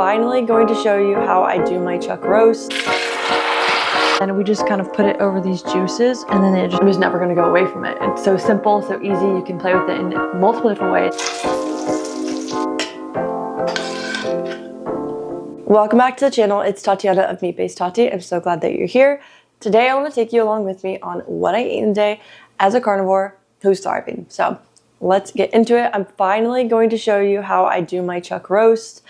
finally going to show you how I do my chuck roast. And we just kind of put it over these juices, and then it was never going to go away from it. It's so simple, so easy. You can play with it in multiple different ways. Welcome back to the channel. It's Tatiana of Meat Based Tati. I'm so glad that you're here. Today I want to take you along with me on what I ate today as a carnivore who's thriving. So let's get into it. I'm finally going to show you how I do my chuck roast.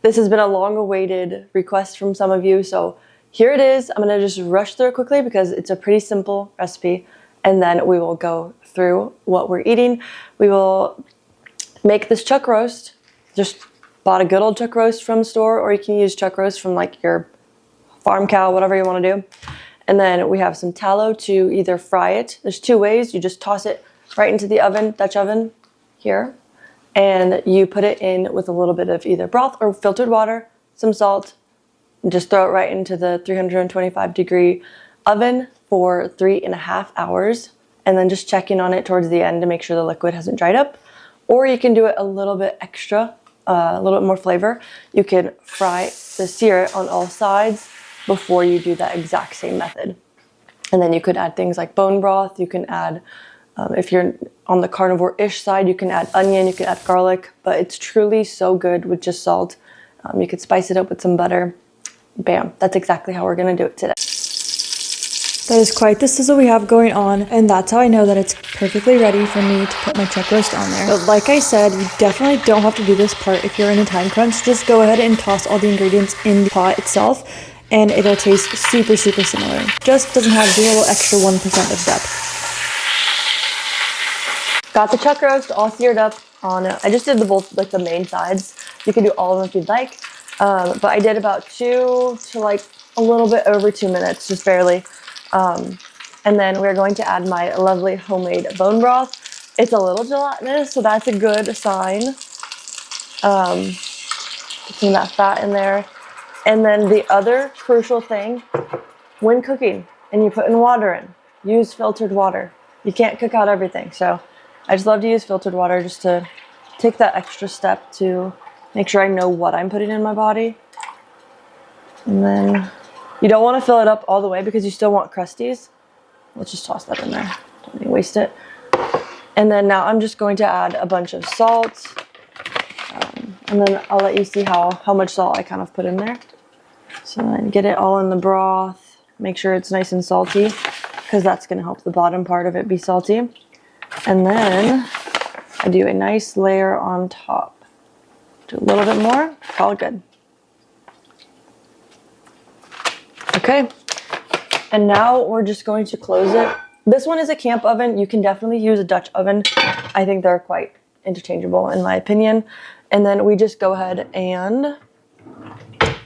This has been a long-awaited request from some of you, so here it is. I'm going to just rush through it quickly because it's a pretty simple recipe, and then we will go through what we're eating. We will make this chuck roast. Just bought a good old chuck roast from the store, or you can use chuck roast from like your farm cow, whatever you want to do. And then we have some tallow to either fry it. There's two ways. You just toss it right into the oven, Dutch oven here, and you put it in with a little bit of either broth or filtered water, some salt, and just throw it right into the 325-degree oven for 3.5 hours, and then just checking on it towards the end to make sure the liquid hasn't dried up. Or you can do it a little bit extra, a little bit more flavor. You can sear it on all sides before you do that exact same method. And then you could add things like bone broth. You can add, if you're on the carnivore-ish side, you can add onion, you can add garlic, but it's truly so good with just salt. You could spice it up with some butter. Bam, that's exactly how we're gonna do it today. That is quite the sizzle we have going on, and that's how I know that it's perfectly ready for me to put my chuck roast on there. But like I said, you definitely don't have to do this part if you're in a time crunch. Just go ahead and toss all the ingredients in the pot itself, and it'll taste super, super similar. Just doesn't have the little extra 1% of depth. Got the chuck roast all seared up on it. I just did both, like the main sides. You can do all of them if you'd like. But I did about 2 to like a little bit over 2 minutes, just barely. And then we're going to add my lovely homemade bone broth. It's a little gelatinous, so that's a good sign. Getting that fat in there. And then the other crucial thing, when cooking and you're putting water in, use filtered water. You can't cook out everything, so I just love to use filtered water just to take that extra step to make sure I know what I'm putting in my body. And then you don't want to fill it up all the way because you still want crusties. Let's just toss that in there. Don't need to waste it. And then now I'm just going to add a bunch of salt. And then I'll let you see how much salt I kind of put in there. So then get it all in the broth. Make sure it's nice and salty because that's going to help the bottom part of it be salty. And then I do a nice layer on top. Do a little bit more, call it good. Okay, and now we're just going to close it. This one is a camp oven. You can definitely use a Dutch oven. I think they're quite interchangeable in my opinion. And then we just go ahead and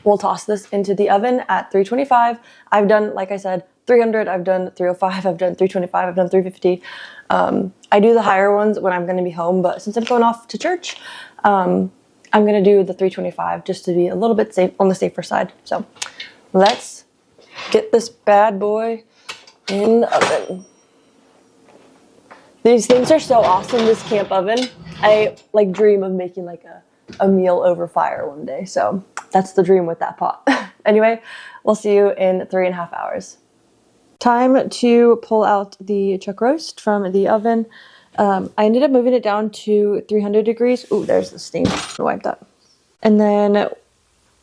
we'll toss this into the oven at 325. I've done, like I said, 300, I've done 305, I've done 325, I've done 350. I do the higher ones when I'm gonna be home, but since I'm going off to church, I'm gonna do the 325 just to be a little bit safe, on the safer side. So let's get this bad boy in the oven. These things are so awesome, this camp oven. I like dream of making like a meal over fire one day. So that's the dream with that pot. Anyway, we'll see you in 3.5 hours. Time to pull out the chuck roast from the oven. I ended up moving it down to 300 degrees. Ooh, there's the steam. I'll wipe that. And then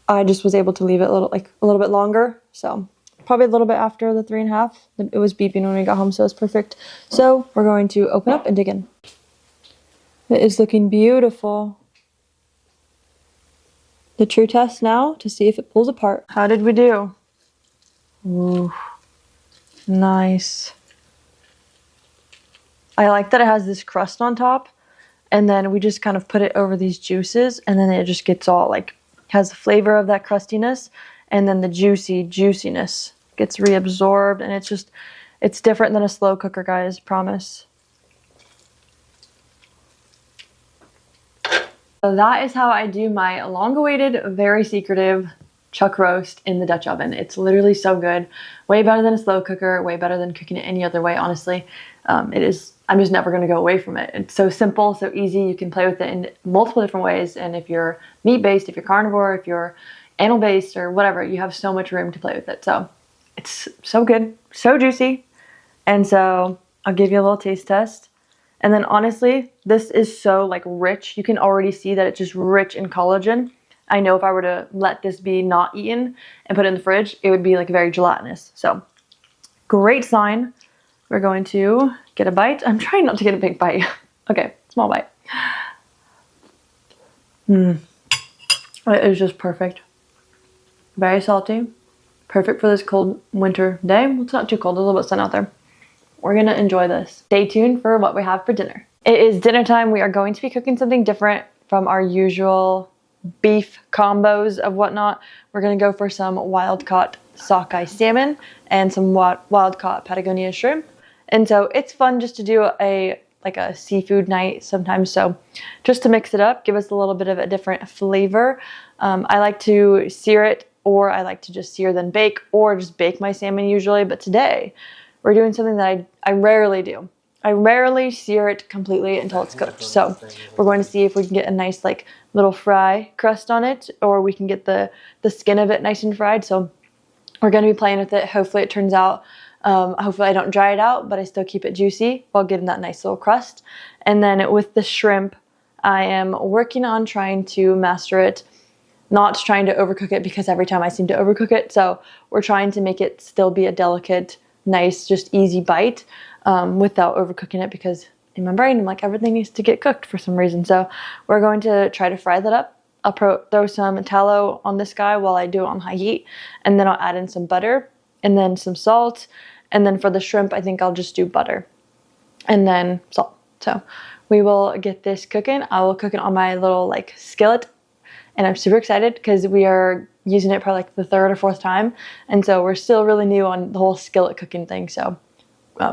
I just was able to leave it a little bit longer. So probably a little bit after the 3.5. It was beeping when we got home, so it's perfect. So we're going to open up and dig in. It is looking beautiful. The true test now to see if it pulls apart. How did we do? Ooh, nice. I like that it has this crust on top, and then we just kind of put it over these juices, and then it just gets all like, has the flavor of that crustiness, and then the juiciness gets reabsorbed, and it's different than a slow cooker, guys, promise. So that is how I do my long-awaited, very secretive chuck roast in the Dutch oven. It's literally so good. Way better than a slow cooker, way better than cooking it any other way, honestly. It is, I'm just never gonna go away from it. It's so simple, so easy. You can play with it in multiple different ways. And if you're meat-based, if you're carnivore, if you're animal-based or whatever, you have so much room to play with it. So it's so good, so juicy. And so I'll give you a little taste test. And then honestly, this is so like rich. You can already see that it's just rich in collagen. I know if I were to let this be not eaten and put it in the fridge, it would be like very gelatinous. So great sign. We're going to get a bite. I'm trying not to get a big bite. Okay, small bite. It is just perfect. Very salty. Perfect for this cold winter day. Well, it's not too cold, there's a little bit of sun out there. We're gonna enjoy this. Stay tuned for what we have for dinner. It is dinner time. We are going to be cooking something different from our usual beef combos of whatnot. We're gonna go for some wild-caught sockeye salmon and some wild-caught Patagonia shrimp. And so it's fun just to do a seafood night sometimes. So just to mix it up, give us a little bit of a different flavor. I like to sear it, or I like to just sear then bake, or just bake my salmon usually. But today we're doing something that I rarely do. I rarely sear it completely until it's cooked. So we're going to see if we can get a nice like little fry crust on it, or we can get the skin of it nice and fried. So we're going to be playing with it. Hopefully it turns out, hopefully I don't dry it out, but I still keep it juicy while getting that nice little crust. And then with the shrimp, I am working on trying to master it, not trying to overcook it because every time I seem to overcook it. So we're trying to make it still be a delicate, nice, just easy bite without overcooking it, because in my brain I'm like, everything needs to get cooked for some reason. So we're going to try to fry that up. I'll throw some tallow on this guy while I do it on high heat, and then I'll add in some butter and then some salt. And then for the shrimp, I think I'll just do butter and then salt. So we will get this cooking. I will cook it on my little like skillet, and I'm super excited because we are using it probably like the third or fourth time. And so we're still really new on the whole skillet cooking thing. So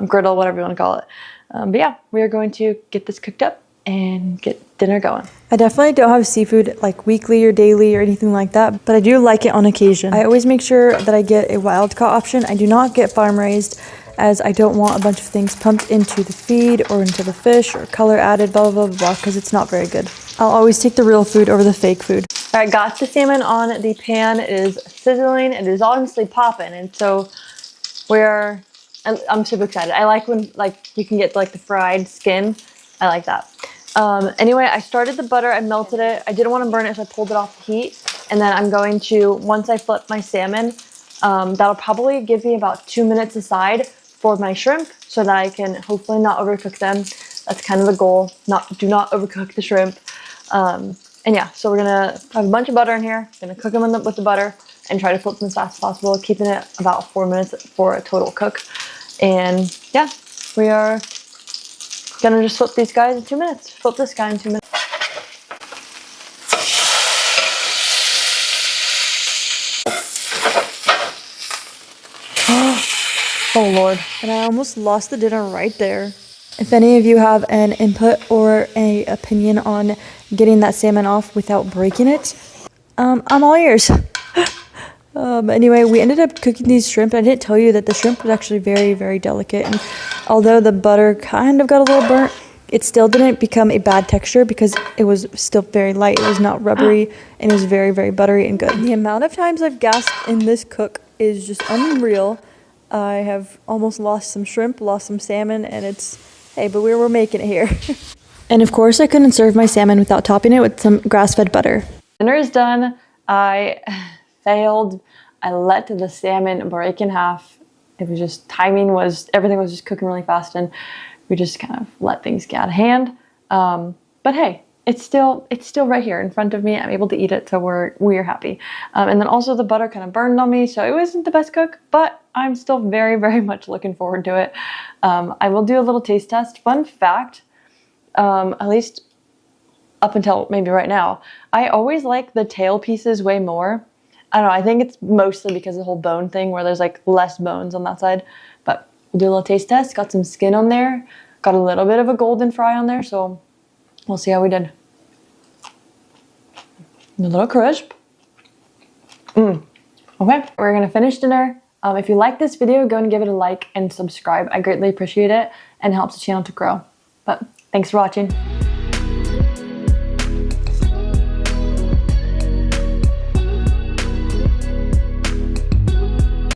griddle, whatever you want to call it. But yeah, we are going to get this cooked up and get dinner going. I definitely don't have seafood like weekly or daily or anything like that, but I do like it on occasion. I always make sure that I get a wild caught option. I do not get farm raised, as I don't want a bunch of things pumped into the feed or into the fish or color added, blah, blah, blah, blah, because it's not very good. I'll always take the real food over the fake food. All right, got the salmon on the pan. It is sizzling. It is honestly popping. And so I'm super excited. I like when like you can get like the fried skin. I like that. Anyway, I started the butter. I melted it. I didn't want to burn it, so I pulled it off the heat. And then I'm going to, once I flip my salmon, that'll probably give me about 2 minutes aside for my shrimp, so that I can hopefully not overcook them. That's kind of the goal. Do not overcook the shrimp. And yeah, so we're gonna have a bunch of butter in here. Gonna cook them with the butter and try to flip them as fast as possible, keeping it about 4 minutes for a total cook. And yeah, we are gonna just flip these guys in 2 minutes. Flip this guy in 2 minutes. Oh Lord. And I almost lost the dinner right there. If any of you have an input or an opinion on getting that salmon off without breaking it, I'm all ears. Anyway, we ended up cooking these shrimp. I didn't tell you that the shrimp was actually very, very delicate. And although the butter kind of got a little burnt, it still didn't become a bad texture because it was still very light. It was not rubbery, and it was very, very buttery and good. The amount of times I've gasped in this cook is just unreal. I have almost lost some shrimp, lost some salmon, and hey, but we're making it here. And of course, I couldn't serve my salmon without topping it with some grass-fed butter. Dinner is done. I failed. I let the salmon break in half. It was just, everything was just cooking really fast, and we just kind of let things get out of hand. But hey, it's still right here in front of me. I'm able to eat it, so we're happy. And then also the butter kind of burned on me, so it wasn't the best cook, but I'm still very, very much looking forward to it. I will do a little taste test. Fun fact, at least up until maybe right now, I always like the tail pieces way more. I don't know, I think it's mostly because of the whole bone thing where there's like less bones on that side. But we'll do a little taste test. Got some skin on there. Got a little bit of a golden fry on there, so we'll see how we did. A little crisp, Okay, we're gonna finish dinner. If you like this video, go and give it a like and subscribe. I greatly appreciate it and helps the channel to grow. But thanks for watching.